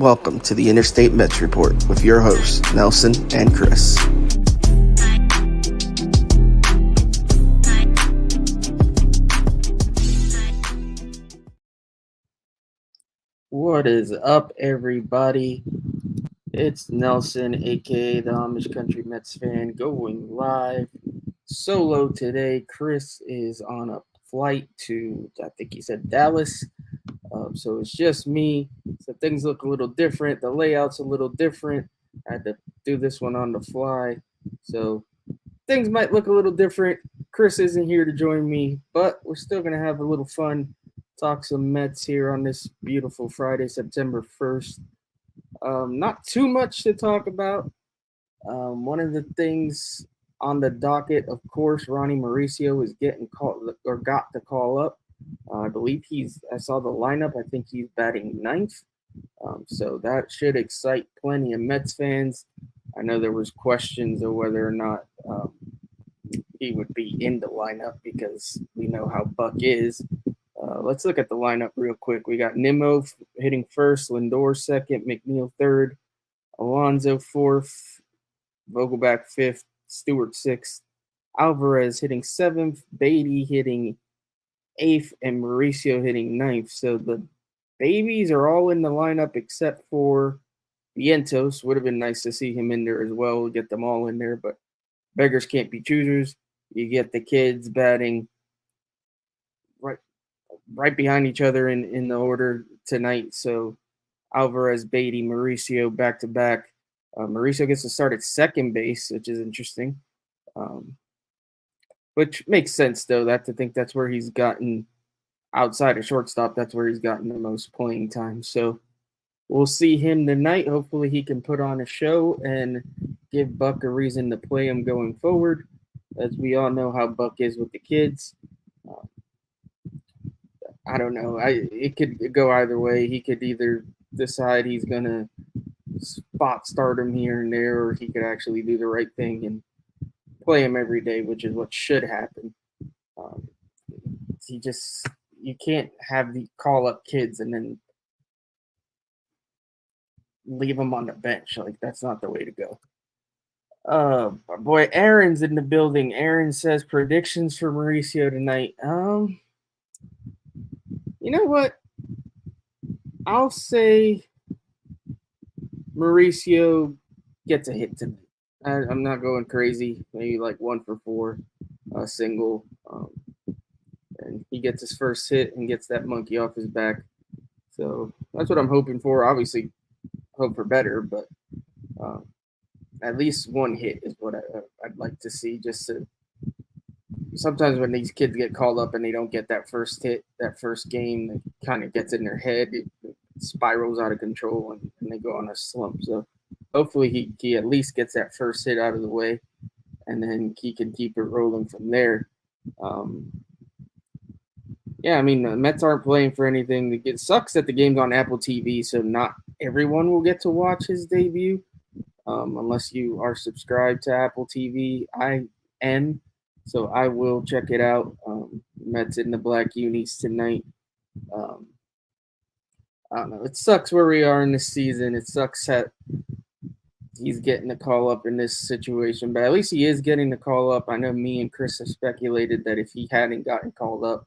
Welcome to the Interstate Mets Report with your hosts, Nelson and Chris. What is up, everybody? It's Nelson, aka the Amish Country Mets fan, going live solo today. Chris is on a flight to, I think he said Dallas. So it's just me. So things look a little different. The layout's a little different. I had to do this one on the fly. So things might look a little different. Chris isn't here to join me, but we're still going to have a little fun. Talk some Mets here on this beautiful Friday, September 1st. Not too much to talk about. One of the things on the docket, of course, Ronny Mauricio is getting called or got the call up. I believe I saw the lineup. I think he's batting ninth. So that should excite plenty of Mets fans. I know there was questions of whether or not he would be in the lineup because we know how Buck is. Let's look at the lineup real quick. We got Nimmo hitting first, Lindor second, McNeil third, Alonso fourth, Vogelback fifth, Stewart sixth, Alvarez hitting seventh, Beatty hitting eighth, and Mauricio hitting ninth. So the babies are all in the lineup except for Vientos. Would have been nice to see him in there as well. We'll get them all in there, but beggars can't be choosers. You get the kids batting right behind each other in the order tonight. So Alvarez, Beatty, Mauricio back to back. Mauricio gets to start at second base, which is interesting. Which makes sense, though. I think that's where he's gotten, outside of shortstop, that's where he's gotten the most playing time. So we'll see him tonight. Hopefully he can put on a show and give Buck a reason to play him going forward, as we all know how Buck is with the kids. I don't know. It could go either way. He could either decide he's going to spot start him here and there, or he could actually do the right thing and play him every day, which is what should happen. You can't have the call up kids and then leave them on the bench. Like, that's not the way to go. Our boy Aaron's in the building. Aaron says predictions for Mauricio tonight. You know what? I'll say Mauricio gets a hit tonight. I'm not going crazy. Maybe like 1 for 4, a single. And he gets his first hit and gets that monkey off his back. So that's what I'm hoping for. Obviously, hope for better, but at least one hit is what I'd like to see. Just to, sometimes when these kids get called up and they don't get that first hit, that first game, it kind of gets in their head. It spirals out of control and they go on a slump. So hopefully he at least gets that first hit out of the way, and then he can keep it rolling from there. Yeah, I mean, the Mets aren't playing for anything. It sucks that the game's on Apple TV, so not everyone will get to watch his debut unless you are subscribed to Apple TV. I am, so I will check it out. Mets in the black unis tonight. I don't know. It sucks where we are in this season. It sucks that he's getting the call up in this situation, but at least he is getting the call up. I know me and Chris have speculated that if he hadn't gotten called up,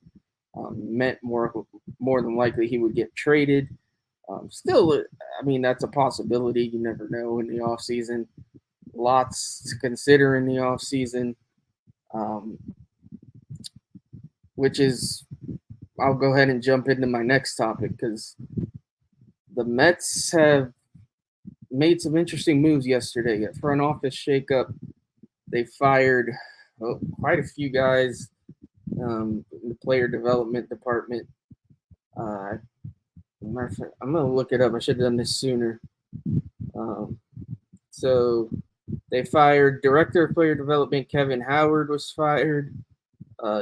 meant more than likely he would get traded. Still, I mean, that's a possibility. You never know in the offseason. Lots to consider in the offseason, which is, I'll go ahead and jump into my next topic because the Mets have made some interesting moves yesterday. At front office shakeup, they fired quite a few guys in the player development department. I'm going to look it up. I should have done this sooner. So they fired Director of Player Development Kevin Howard was fired.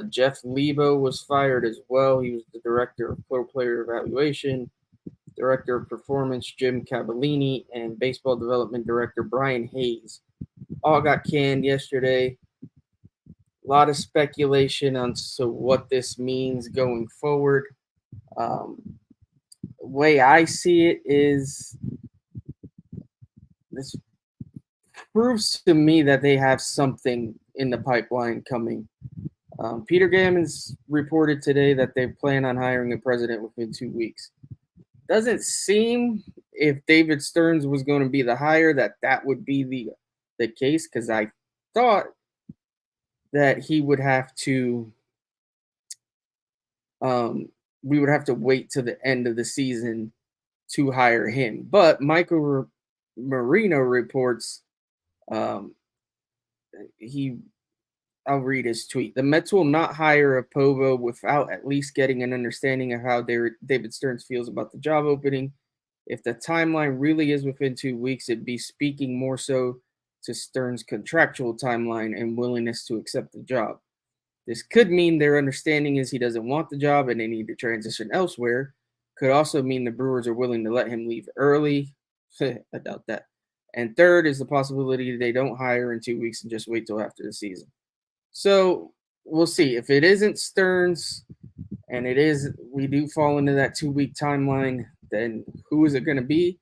Jeff Lebo was fired as well. He was the Director of Pro Player Evaluation. Director of Performance Jim Cavallini, and Baseball Development Director Brian Hayes. All got canned yesterday. A lot of speculation on what this means going forward. The way I see it is this proves to me that they have something in the pipeline coming. Peter Gammons reported today that they plan on hiring a president within 2 weeks. Doesn't seem, if David Stearns was going to be the hire, that would be the case, because I thought that he would have to we would have to wait till the end of the season to hire him. But Michael Marino reports he I'll read his tweet. The Mets will not hire a Povo without at least getting an understanding of how David Stearns feels about the job opening. If the timeline really is within 2 weeks, it'd be speaking more so to Stearns' contractual timeline and willingness to accept the job. This could mean their understanding is he doesn't want the job and they need to transition elsewhere. Could also mean the Brewers are willing to let him leave early. I doubt that. And third is the possibility they don't hire in 2 weeks and just wait till after the season. So we'll see. If it isn't Stearns and we do fall into that 2-week timeline, then who is it going to be?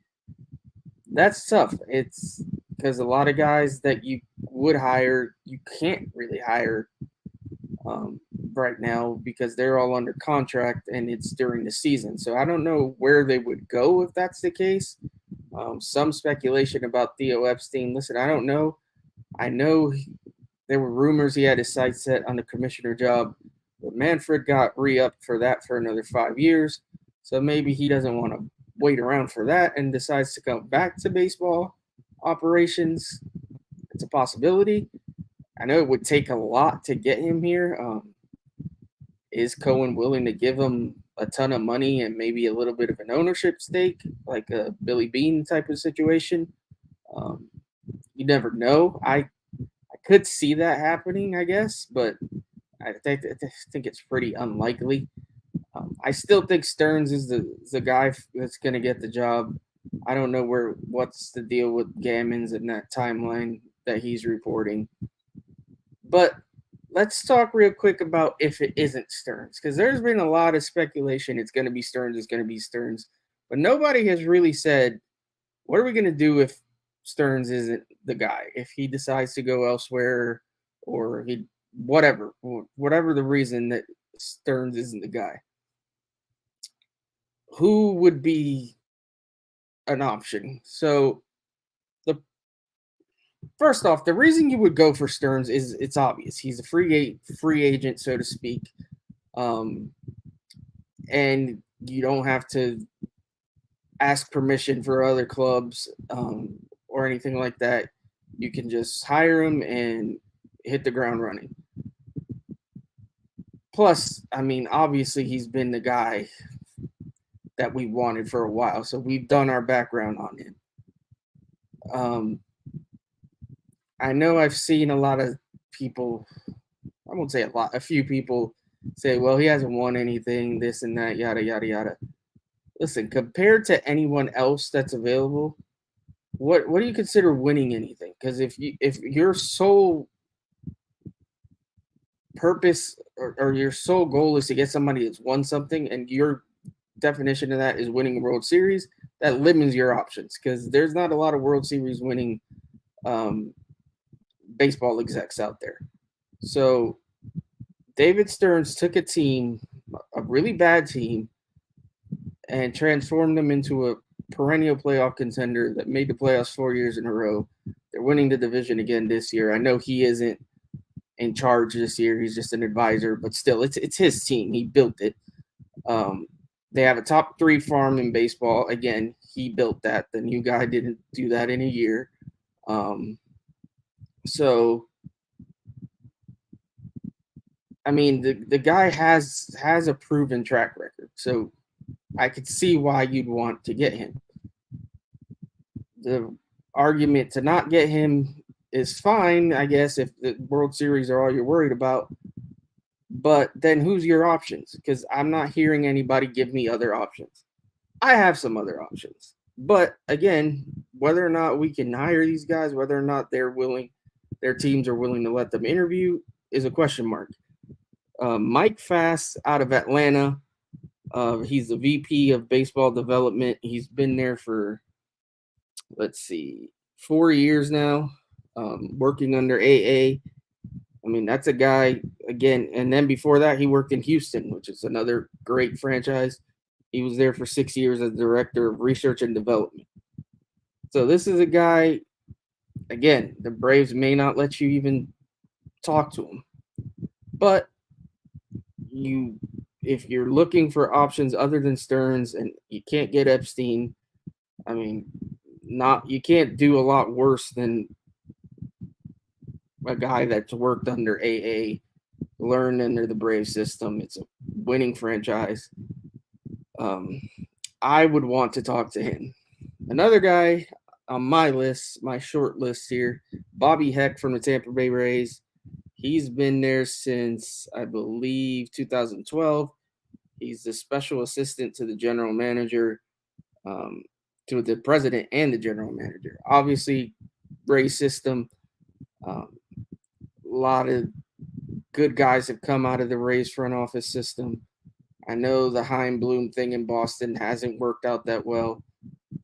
That's tough. It's because a lot of guys that you would hire, you can't really hire right now because they're all under contract and it's during the season. So I don't know where they would go if that's the case. Some speculation about Theo Epstein. Listen, I don't know. I know there were rumors he had his sights set on the commissioner job, but Manfred got re-upped for that for another 5 years. So maybe he doesn't want to wait around for that and decides to come back to baseball operations. It's a possibility. I know it would take a lot to get him here. Is Cohen willing to give him a ton of money and maybe a little bit of an ownership stake, like a Billy Beane type of situation? You never know. I could see that happening, I guess, but I think it's pretty unlikely. I still think Stearns is the guy that's going to get the job. I don't know what's the deal with Gammons and that timeline that he's reporting. But let's talk real quick about if it isn't Stearns, because there's been a lot of speculation it's going to be Stearns, but nobody has really said, what are we going to do if Stearns isn't the guy? If he decides to go elsewhere or whatever the reason that Stearns isn't the guy, who would be an option? So first off, the reason you would go for Stearns is it's obvious. He's a free agent, so to speak. And you don't have to ask permission for other clubs or anything like that. You can just hire him and hit the ground running. Plus, I mean, obviously he's been the guy that we wanted for a while, so we've done our background on him. I know I've seen a lot of people, I won't say a lot, a few people say, well, he hasn't won anything, this and that, yada, yada, yada. Listen, compared to anyone else that's available, what do you consider winning anything? Because if your sole purpose or your sole goal is to get somebody that's won something and your definition of that is winning a World Series, that limits your options because there's not a lot of World Series winning baseball execs out there. So David Stearns took a really bad team, and transformed them into a perennial playoff contender that made the playoffs 4 years in a row. They're winning the division again this year. I know he isn't in charge this year. He's just an advisor, but still, it's his team. He built it. They have a top 3 farm in baseball. Again, he built that. The new guy didn't do that in a year. So, I mean, the guy has a proven track record. So I could see why you'd want to get him. The argument to not get him is fine, I guess, if the World Series are all you're worried about. But then who's your options? Because I'm not hearing anybody give me other options. I have some other options. But again, whether or not we can hire these guys, whether or not their teams are willing to let them interview is a question mark. Mike Fass out of Atlanta. He's the VP of baseball development. He's been there for, 4 years now, working under AA. I mean, that's a guy again. And then before that, he worked in Houston, which is another great franchise. He was there for 6 years as director of research and development. So this is a guy. Again, the Braves may not let you even talk to him, but you, if you're looking for options other than Stearns and you can't get Epstein, I mean, not you can't do a lot worse than a guy that's worked under AA, learned under the Brave system. It's a winning franchise. Um, I would want to talk to him. Another guy on my list, my short list here, Bobby Heck from the Tampa Bay Rays. He's been there since, I believe, 2012. He's the special assistant to the general manager, to the president and the general manager. Obviously, Rays system. A lot of good guys have come out of the Rays front office system. I know the Heim Bloom thing in Boston hasn't worked out that well,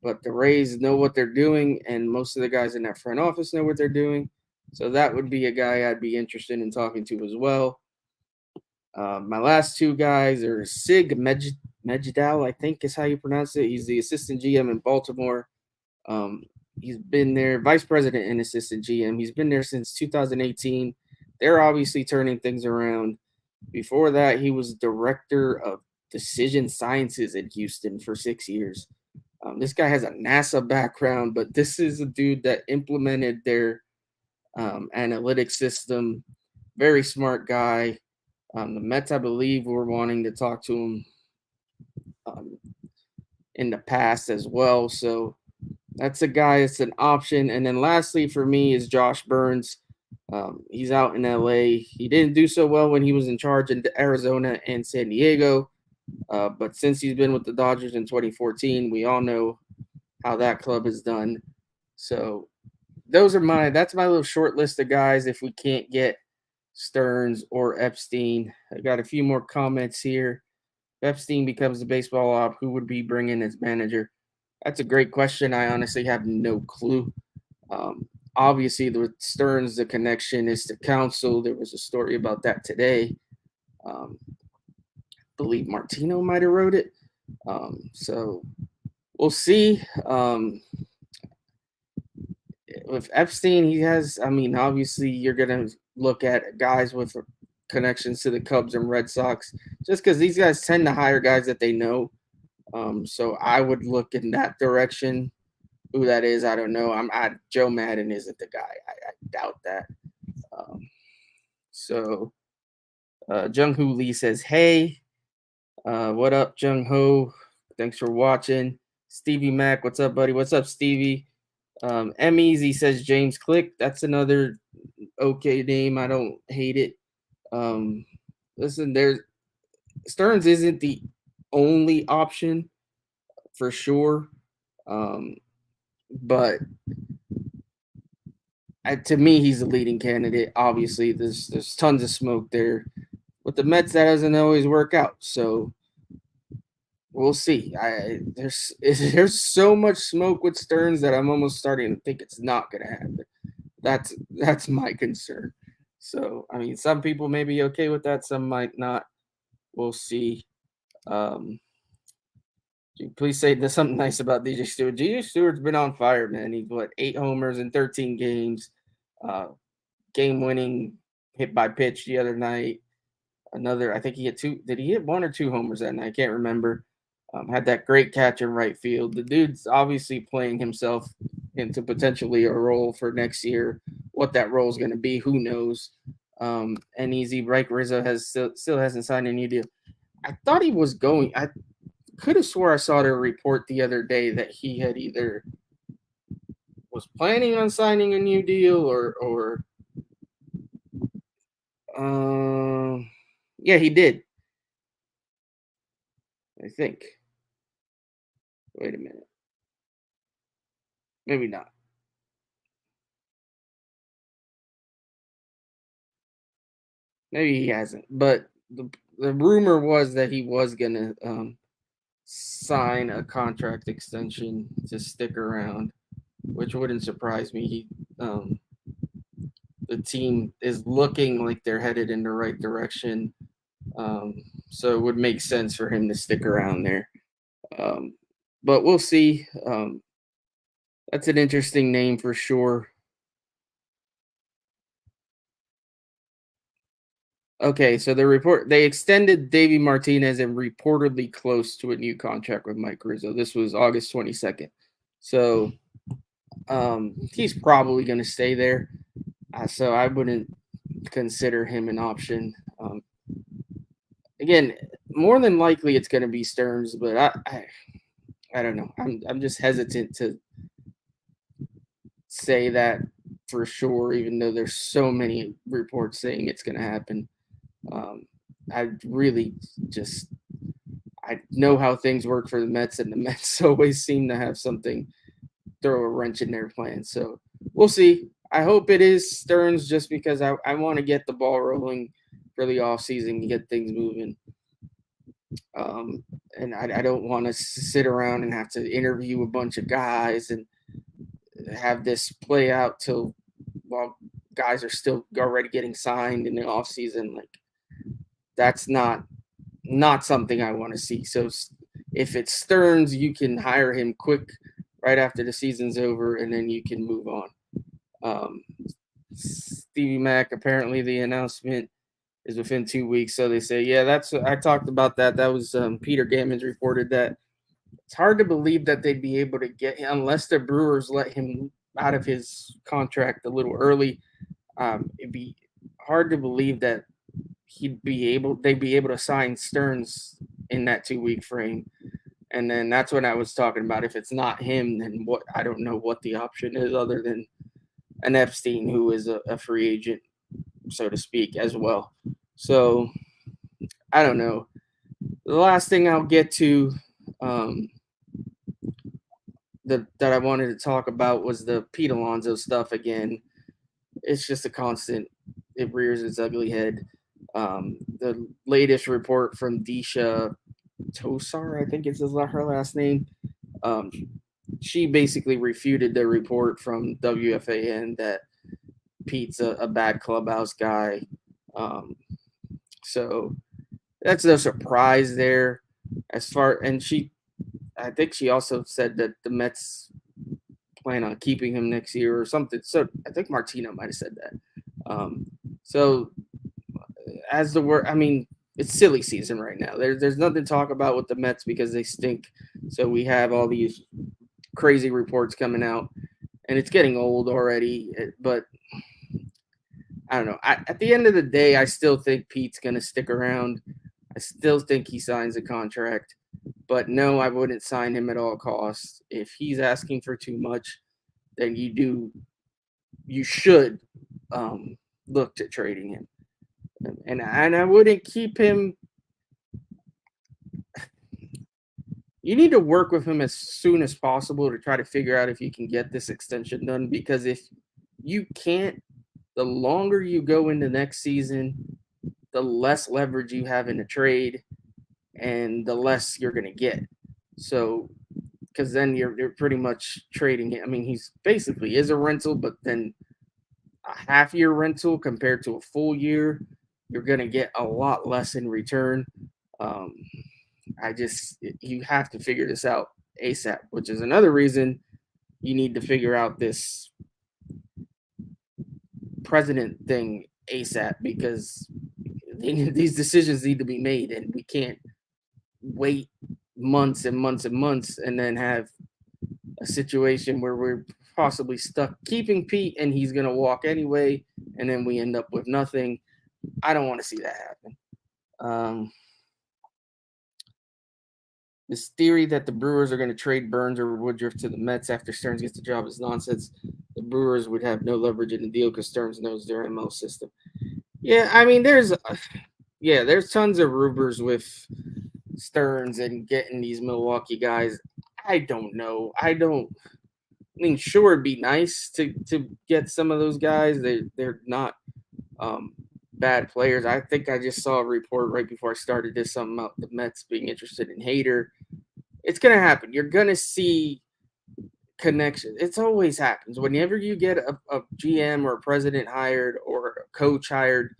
but the Rays know what they're doing, and most of the guys in that front office know what they're doing. So that would be a guy I'd be interested in talking to as well. My last two guys are Sig Mejdal, I think is how you pronounce it. He's the assistant GM in Baltimore. He's been there, vice president and assistant GM. He's been there since 2018. They're obviously turning things around. Before that, he was director of decision sciences in Houston for 6 years. This guy has a NASA background, but this is a dude that implemented their analytics system. Very smart guy. The Mets, I believe, were wanting to talk to him in the past as well. So that's a guy that's an option. And then lastly for me is Josh Burns. He's out in LA. He didn't do so well when he was in charge in Arizona and San Diego. But since he's been with the Dodgers in 2014, we all know how that club is done. So that's my little short list of guys if we can't get Stearns or Epstein. I got a few more comments here. If Epstein becomes the baseball op, who would be bringing as manager? That's a great question. I honestly have no clue. Obviously, with Stearns, the connection is to council. There was a story about that today. I believe Martino might have wrote it. So we'll see. With Epstein, he has, I mean, obviously, you're going to look at guys with connections to the Cubs and Red Sox just because these guys tend to hire guys that they know. So I would look in that direction. Who that is, I don't know. Joe Madden isn't the guy. I doubt that. So Jung Hoo Lee says, "Hey, what up, Jung Ho? Thanks for watching." Stevie Mac, what's up, buddy? What's up, Stevie? M Easy says James Click. That's another okay name. I don't hate it. Listen, Stearns isn't the only option for sure. But to me, he's the leading candidate. Obviously, there's tons of smoke there. With the Mets, that doesn't always work out. So we'll see. There's so much smoke with Stearns that I'm almost starting to think it's not going to happen. That's my concern. So I mean, some people may be okay with that, some might not. We'll see. Please say there's something nice about DJ Stewart. DJ Stewart's been on fire, man. He's 8 homers in 13 games. Game-winning hit by pitch the other night. I think he hit 2. Did he hit 1 or 2 homers that night? I can't remember. Had that great catch in right field. The dude's obviously playing himself into potentially a role for next year. What that role is going to be, who knows? And Easy Reich Rizzo still hasn't signed a new deal. I thought he was going. I could have swore I saw the report the other day that he had either was planning on signing a new deal or yeah, he did. I think. Wait a minute. Maybe not. Maybe he hasn't. But the rumor was that he was gonna sign a contract extension to stick around. which wouldn't surprise me. The team is looking like they're headed in the right direction, um, so it would make sense for him to stick around there. Um, but we'll see. That's an interesting name for sure. Okay, so they extended Davey Martinez and reportedly close to a new contract with Mike Rizzo. This was August 22nd. So he's probably going to stay there. So I wouldn't consider him an option. Again, more than likely it's going to be Stearns, but I don't know. I'm just hesitant to say that for sure, even though there's so many reports saying it's going to happen. Um, I really just I know how things work for the Mets, and the Mets always seem to have something throw a wrench in their plans. So we'll see. I hope it is Stearns just because I want to get the ball rolling for the offseason and get things moving. And I don't want to sit around and have to interview a bunch of guys and have this play out till while guys are still already getting signed in the offseason. Like that's not something I want to see. So if it's Stearns, you can hire him quick right after the season's over, and then you can move on. Stevie Mack, apparently the announcement is within 2 weeks. So they say, yeah, I talked about that. That was Peter Gammons reported that it's hard to believe that they'd be able to get him unless the Brewers let him out of his contract a little early. It'd be hard to believe that they'd be able to sign Stearns in that 2 week frame. And then that's what I was talking about. If it's not him, then what? I don't know what the option is other than an Epstein, who is a free agent, so to speak, as well. So I don't know. The last thing I'll get to um, that I wanted to talk about was the Pete Alonso stuff again. It's just a constant. It rears its ugly head. The latest report from Disha Tosar, I think it's her last name. Um, she basically refuted the report from WFAN that Pete's a bad clubhouse guy. So that's no surprise there. I think she also said that the Mets plan on keeping him next year or something. So I think Martino might have said that. So as the word, I mean, it's silly season right now. There's nothing to talk about with the Mets because they stink. So we have all these crazy reports coming out, and it's getting old already. But I don't know. At the end of the day, I still think Pete's going to stick around. I still think he signs a contract. But no, I wouldn't sign him at all costs. If he's asking for too much, then you should look to trading him. And I wouldn't keep him. You need to work with him as soon as possible to try to figure out if you can get this extension done. Because if you can't, the longer you go into next season, the less leverage you have in a trade and the less you're going to get. So, because then you're pretty much trading it. I mean, he's basically is a rental, but then a half year rental compared to a full year, you're going to get a lot less in return. You have to figure this out ASAP, which is another reason you need to figure out this president thing ASAP because these decisions need to be made, and we can't wait months and months and months and then have a situation where we're possibly stuck keeping Pete and he's going to walk anyway, and then we end up with nothing. I don't want to see that happen. This theory that the Brewers are going to trade Burns or Woodruff to the Mets after Stearns gets the job is nonsense. The Brewers would have no leverage in the deal because Stearns knows their MO system. Yeah, I mean, there's tons of rumors with Stearns and getting these Milwaukee guys. I don't know. I mean, sure, it'd be nice to get some of those guys. They're not bad players. I think I just saw a report right before I started this something about the Mets being interested in Hader. It's gonna happen. You're gonna see connection. It's always happens. Whenever you get a GM or a president hired or a coach hired,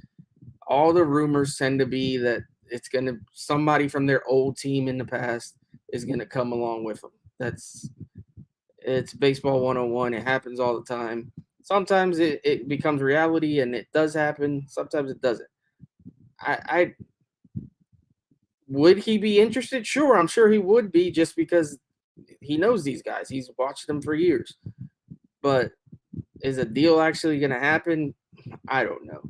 all the rumors tend to be that it's going to somebody from their old team in the past is going to come along with them. It's baseball 101. It happens all the time. Sometimes it becomes reality and it does happen. Sometimes it doesn't. I would he be interested? Sure, I'm sure he would be just because he knows these guys. He's watched them for years. But is a deal actually going to happen? I don't know.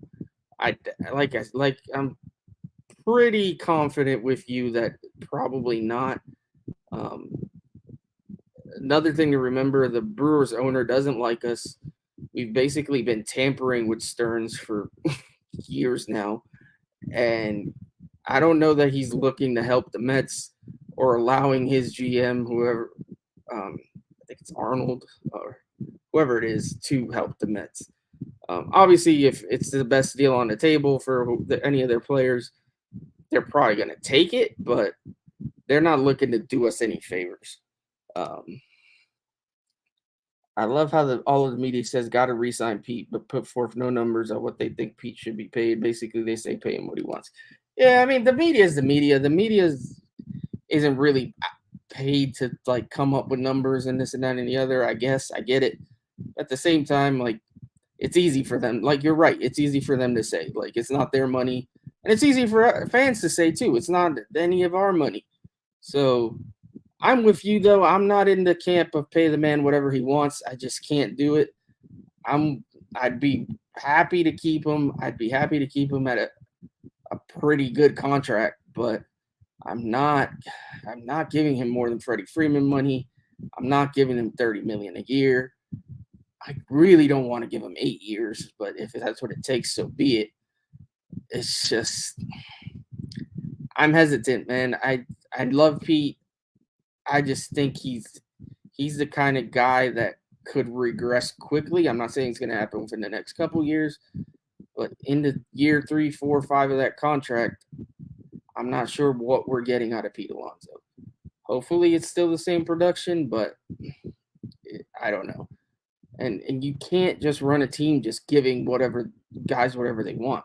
I'm pretty confident with you that probably not. Um, Another thing to remember: the Brewers owner doesn't like us. We've basically been tampering with Stearns for years now, and I don't know that he's looking to help the Mets or allowing his GM, whoever, I think it's Arnold or whoever it is, to help the Mets. Obviously, if it's the best deal on the table for any of their players, they're probably going to take it, but they're not looking to do us any favors. I love how all of the media says got to re-sign Pete, but put forth no numbers on what they think Pete should be paid. Basically, they say pay him what he wants. Yeah, I mean the media is the media. The media isn't really paid to like come up with numbers and this and that and the other. I guess I get it. At the same time, like it's easy for them. Like you're right, it's easy for them to say like it's not their money, and it's easy for fans to say too. It's not any of our money. So I'm with you though. I'm not in the camp of pay the man whatever he wants. I just can't do it. I'd be happy to keep him. I'd be happy to keep him at a pretty good contract, but I'm not giving him more than Freddie Freeman money. I'm not giving him $30 million a year. I really don't want to give him 8 years, but if that's what it takes, so be it. It's just I'm hesitant, man. I love Pete. I just think he's the kind of guy that could regress quickly. I'm not saying it's going to happen within the next couple years, but in the year 3, 4, 5 of that contract, I'm not sure what we're getting out of Pete Alonso. Hopefully, it's still the same production, but I don't know. And you can't just run a team just giving whatever guys whatever they want.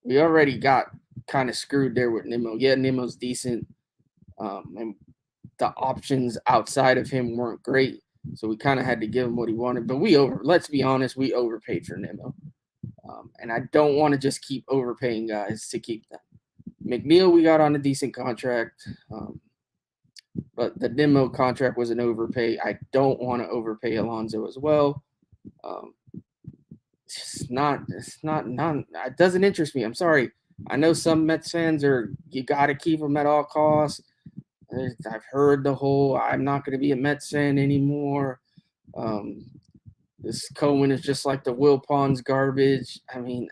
We already got kind of screwed there with Nimmo. Yeah, Nimmo's decent, and the options outside of him weren't great, so we kind of had to give him what he wanted. But let's be honest, we overpaid for Nimmo, and I don't want to just keep overpaying guys to keep them. McNeil, we got on a decent contract, but the Nimmo contract was an overpay. I don't want to overpay Alonso as well. It doesn't interest me. I'm sorry. I know some Mets fans you got to keep them at all costs. I've heard the whole I'm not going to be a Mets fan anymore. This Cohen is just like the Wilpons garbage. I mean,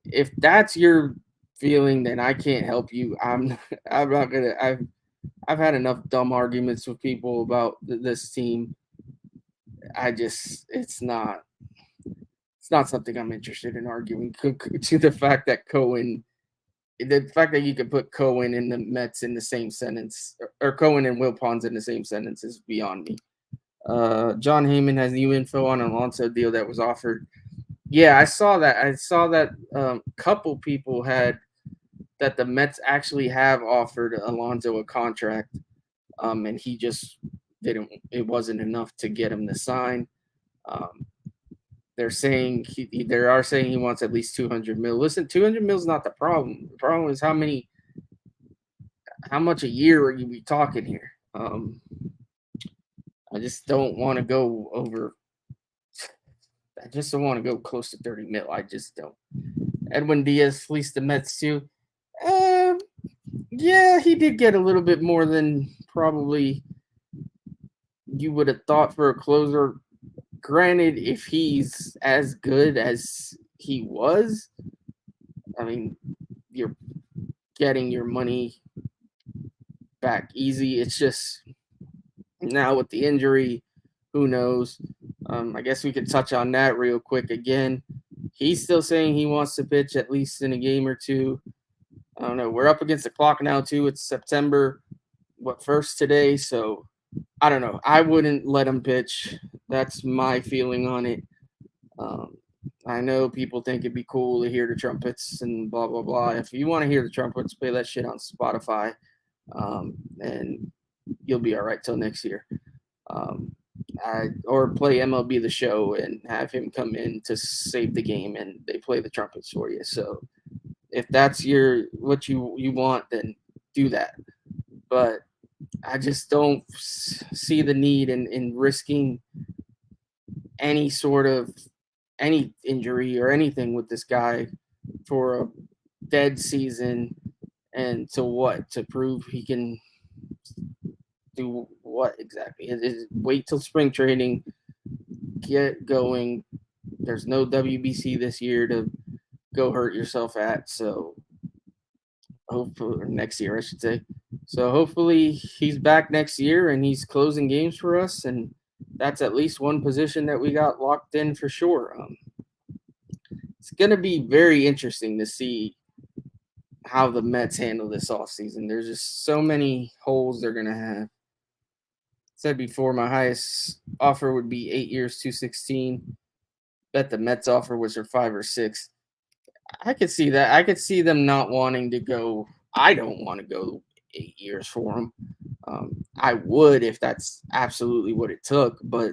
if that's your feeling, then I can't help you. I'm not gonna. I've had enough dumb arguments with people about this team. It's not something I'm interested in arguing. To the fact that you could put Cohen and the Mets in the same sentence, or Cohen and Wilpons in the same sentence, is beyond me. John Heyman has new info on an Alonso deal that was offered. Yeah, I saw that. Couple people had that the Mets actually have offered Alonso a contract, and he just didn't. It wasn't enough to get him to sign. They're saying they are saying he wants at least 200 mil. Listen, 200 mil is not the problem. The problem is how much a year are we talking here? I just don't want to go over. I just don't want to go close to 30 mil. I just don't. Edwin Diaz fleeced the Mets too. Yeah, he did get a little bit more than probably you would have thought for a closer. Granted, if he's as good as he was, I mean, you're getting your money back easy. It's just now with the injury, who knows? I guess we could touch on that real quick again. He's still saying he wants to pitch at least in a game or two. I don't know. We're up against the clock now, too. It's September 1st today, so I don't know. I wouldn't let him pitch. That's my feeling on it. Um, I know people think it'd be cool to hear the trumpets and blah blah blah. If you want to hear the trumpets, play that shit on Spotify, and you'll be all right till next year. Um, or play MLB The Show and have him come in to save the game, and they play the trumpets for you. So if that's what you want, then do that. But I just don't see the need in risking any sort of any injury or anything with this guy for a dead season, and to prove he can do what exactly? Wait till spring training, get going. There's no WBC this year to go hurt yourself at, so hopefully, or next year I should say. So hopefully he's back next year and he's closing games for us, and that's at least one position that we got locked in for sure. It's going to be very interesting to see how the Mets handle this offseason. There's just so many holes they're going to have. Said before, my highest offer would be 8 years, 216. Bet the Mets offer was for 5 or 6. I could see that. I could see them not wanting to go. I don't want to go 8 years for them. I would if that's absolutely what it took, but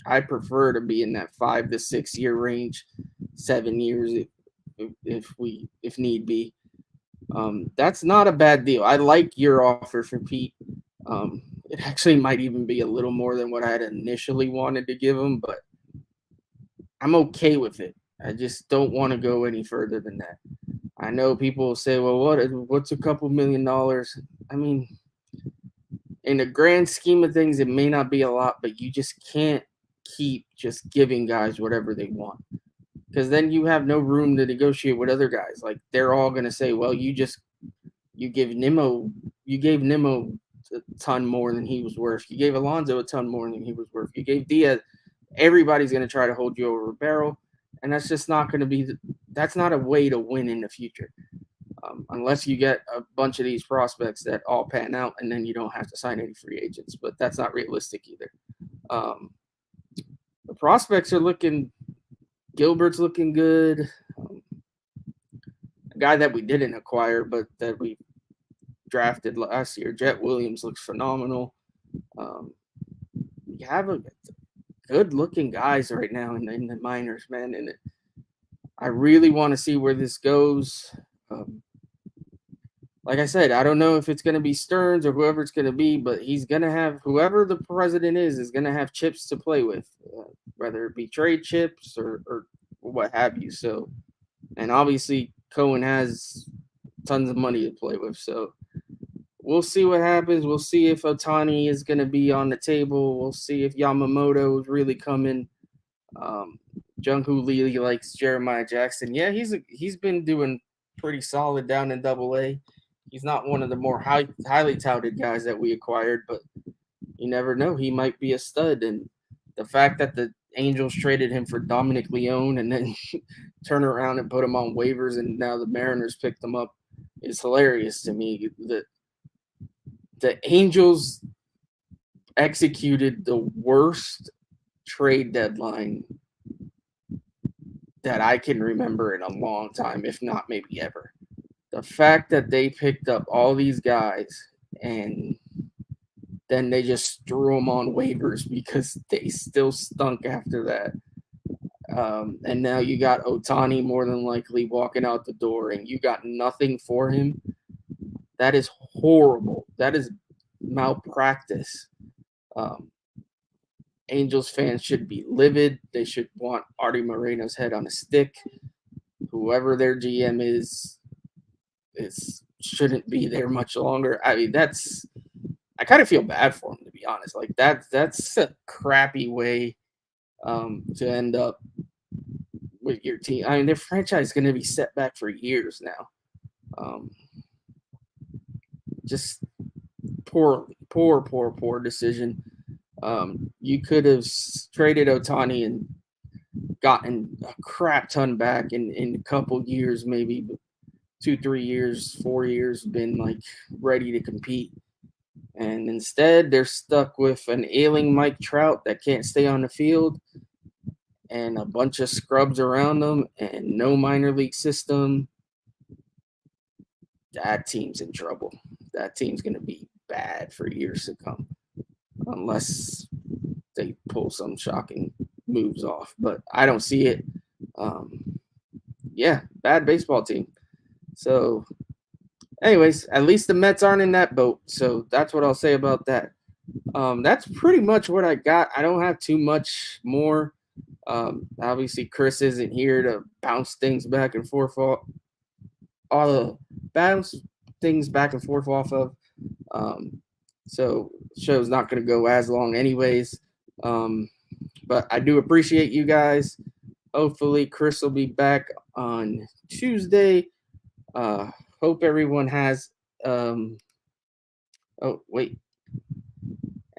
I prefer to be in that 5 to 6 year range, 7 years if need be. That's not a bad deal. I like your offer for Pete. It actually might even be a little more than what I had initially wanted to give him, but I'm okay with it. I just don't want to go any further than that. I know people will say, well, what's a couple $1 million? I mean, in the grand scheme of things, it may not be a lot, but you just can't keep just giving guys whatever they want. Because then you have no room to negotiate with other guys. Like, they're all going to say, well, you gave Nimmo a ton more than he was worth. You gave Alonso a ton more than he was worth. You gave Diaz. Everybody's going to try to hold you over a barrel, and that's just not going to be. That's not a way to win in the future, unless you get a bunch of these prospects that all pan out, and then you don't have to sign any free agents. But that's not realistic either. The prospects are looking. Gilbert's looking good. A guy that we didn't acquire, but that we drafted last year, Jet Williams, looks phenomenal. You have a good-looking guys right now in the minors, man, and I really want to see where this goes. Like I said, I don't know if it's going to be Stearns or whoever it's going to be, but he's going to have whoever the president is going to have chips to play with, whether it be trade chips or what have you. So, and obviously Cohen has tons of money to play with. So we'll see what happens. We'll see if Ohtani is going to be on the table. We'll see if Yamamoto is really coming. Jung-Hoo Lee likes Jeremiah Jackson. Yeah, he's been doing pretty solid down in Double-A. He's not one of the more highly touted guys that we acquired, but you never know. He might be a stud. And the fact that the Angels traded him for Dominic Leone and then turn around and put him on waivers, and now the Mariners picked him up is hilarious to me. The Angels executed the worst trade deadline that I can remember in a long time, if not maybe ever. The fact that they picked up all these guys and then they just threw them on waivers because they still stunk after that. And now you got Ohtani more than likely walking out the door and you got nothing for him. That is horrible. That is malpractice. Angels fans should be livid. They should want Artie Moreno's head on a stick. Whoever their GM is shouldn't be there much longer. I mean, I kind of feel bad for him, to be honest. Like that's a crappy way to end up with your team. I mean, their franchise is going to be set back for years now. Just poor decision. You could have traded Ohtani and gotten a crap ton back in a couple years, maybe 2-3 years, 4 years, been like ready to compete. And instead, they're stuck with an ailing Mike Trout that can't stay on the field and a bunch of scrubs around them and no minor league system. That team's in trouble. That team's going to be bad for years to come unless they pull some shocking moves off. But I don't see it. Yeah, bad baseball team. So, anyways, at least the Mets aren't in that boat. So that's what I'll say about that. That's pretty much what I got. I don't have too much more. Obviously, Chris isn't here to bounce things back and forth. All the bounce things back and forth off of. So show's not going to go as long, anyways. But I do appreciate you guys. Hopefully, Chris will be back on Tuesday. Hope everyone has. Oh wait,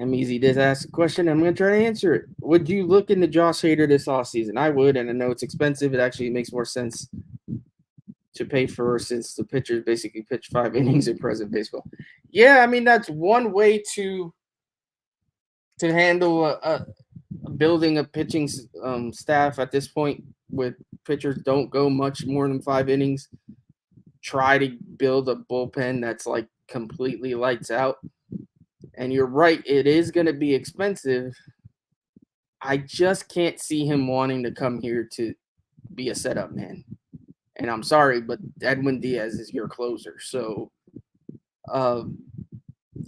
Easy did ask a question. I'm going to try to answer it. Would you look into Josh Hader this offseason? I would, and I know it's expensive. It actually makes more sense to pay for since the pitchers basically pitch 5 innings in present baseball. Yeah, I mean that's one way to handle building a pitching staff at this point. With pitchers don't go much more than 5 innings. Try to build a bullpen that's like completely lights out. And you're right, it is going to be expensive. I just can't see him wanting to come here to be a setup man. And I'm sorry, but Edwin Diaz is your closer. So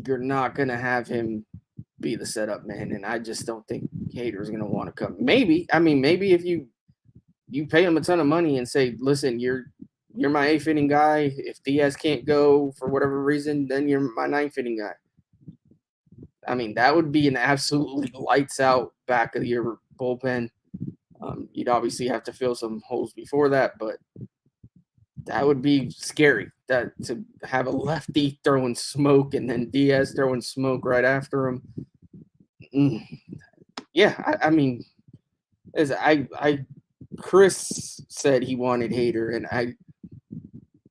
you're not going to have him be the setup man. And I just don't think Hader's going to want to come. Maybe if you pay him a ton of money and say, listen, you're my 8th inning guy. If Diaz can't go for whatever reason, then you're my 9th inning guy. I mean, that would be an absolutely lights out back of your bullpen. You'd obviously have to fill some holes before that, but that would be scary. That to have a lefty throwing smoke and then Diaz throwing smoke right after him. Yeah, I mean, as Chris said he wanted Hader, and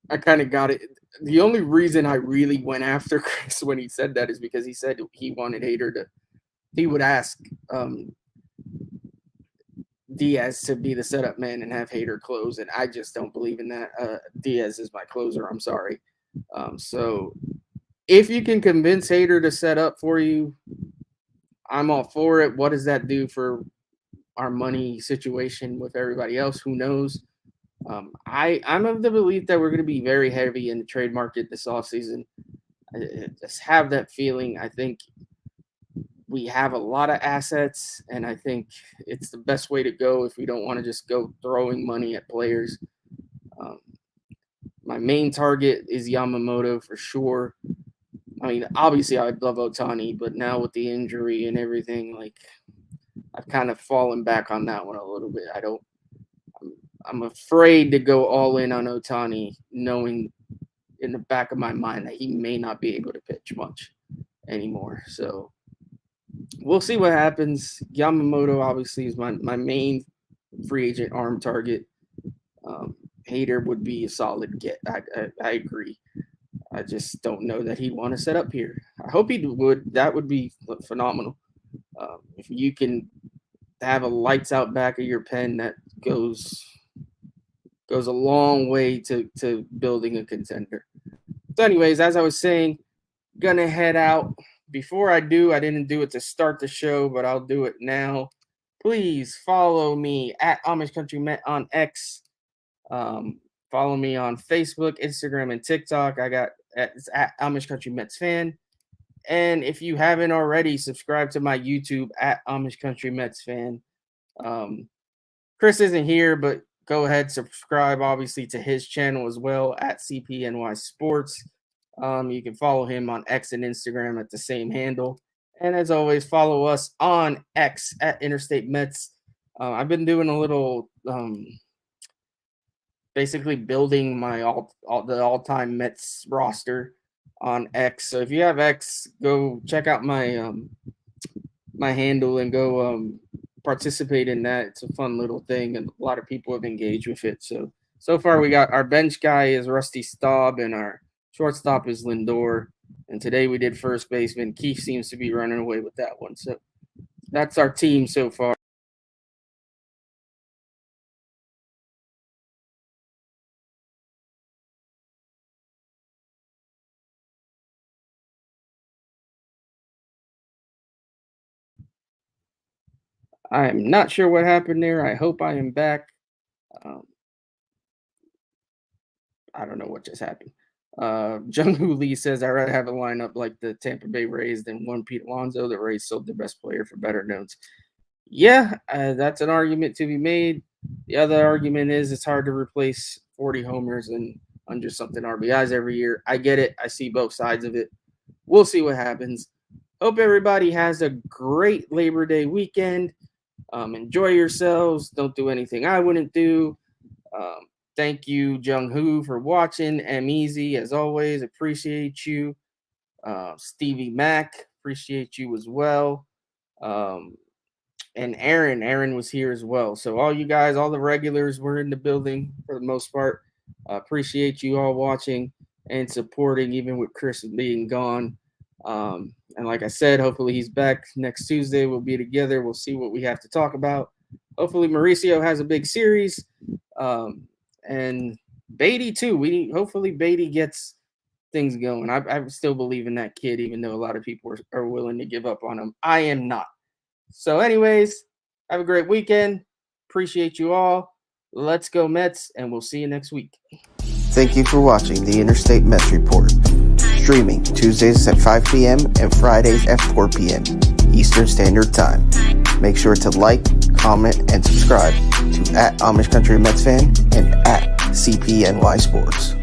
I kind of got it. The only reason I really went after Chris when he said that is because he said he wanted Hader to. He would ask Diaz to be the setup man and have Hader close, and I just don't believe in that. Diaz is my closer. I'm sorry. So if you can convince Hader to set up for you, I'm all for it. What does that do for our money situation with everybody else? Who knows? I'm of the belief that we're going to be very heavy in the trade market this offseason. I just have that feeling. I think we have a lot of assets, and I think it's the best way to go if we don't want to just go throwing money at players. My main target is Yamamoto for sure. I mean, obviously, I'd love Ohtani, but now with the injury and everything, like I've kind of fallen back on that one a little bit. I'm afraid to go all in on Ohtani, knowing in the back of my mind that he may not be able to pitch much anymore. So we'll see what happens. Yamamoto obviously is my main free agent arm target. Hader would be a solid get. I agree. I just don't know that he'd want to set up here. I hope he would. That would be phenomenal. If you can have a lights out back of your pen, that goes a long way to building a contender. So anyways, as I was saying, gonna head out. Before I do, I didn't do it to start the show, but I'll do it now. Please follow me at Amish Country Met on X. Follow me on Facebook, Instagram, and TikTok. It's at Amish Country Mets Fan. And if you haven't already, subscribe to my YouTube at Amish Country Mets Fan. Chris isn't here, but go ahead, subscribe obviously to his channel as well at CPNY Sports. You can follow him on X and Instagram at the same handle. And as always, follow us on X at Interstate Mets. I've been doing a little basically building my all-time Mets roster on X. So if you have X, go check out my my handle and go participate in that. It's a fun little thing, and a lot of people have engaged with it. So far we got our bench guy is Rusty Staub, and our shortstop is Lindor. And today we did first baseman. Keith seems to be running away with that one. So that's our team so far. I am not sure what happened there. I hope I am back. Um, I don't know what just happened. Jung-Hoo Lee says, I'd rather have a lineup like the Tampa Bay Rays than one Pete Alonso. The Rays sold their best player for better notes. Yeah, that's an argument to be made. The other argument is it's hard to replace 40 homers and 100-something RBIs every year. I get it. I see both sides of it. We'll see what happens. Hope everybody has a great Labor Day weekend. Enjoy yourselves. Don't do anything I wouldn't do. Thank you, Jung-Hoo, for watching. M-Easy, as always, appreciate you. Stevie Mac, appreciate you as well. And Aaron was here as well. So all you guys, all the regulars were in the building for the most part. Appreciate you all watching and supporting, even with Chris being gone. And like I said, hopefully he's back next Tuesday. We'll be together. We'll see what we have to talk about. Hopefully Mauricio has a big series. And Beatty too. Hopefully Beatty gets things going. I still believe in that kid, even though a lot of people are willing to give up on him. I am not. So anyways, have a great weekend. Appreciate you all. Let's go Mets, and we'll see you next week. Thank you for watching the Interstate Mets Report. Streaming Tuesdays at 5 p.m. and Fridays at 4 p.m. Eastern Standard Time. Make sure to like, comment, and subscribe to @Amish Country Mets Fan and @CPNY Sports.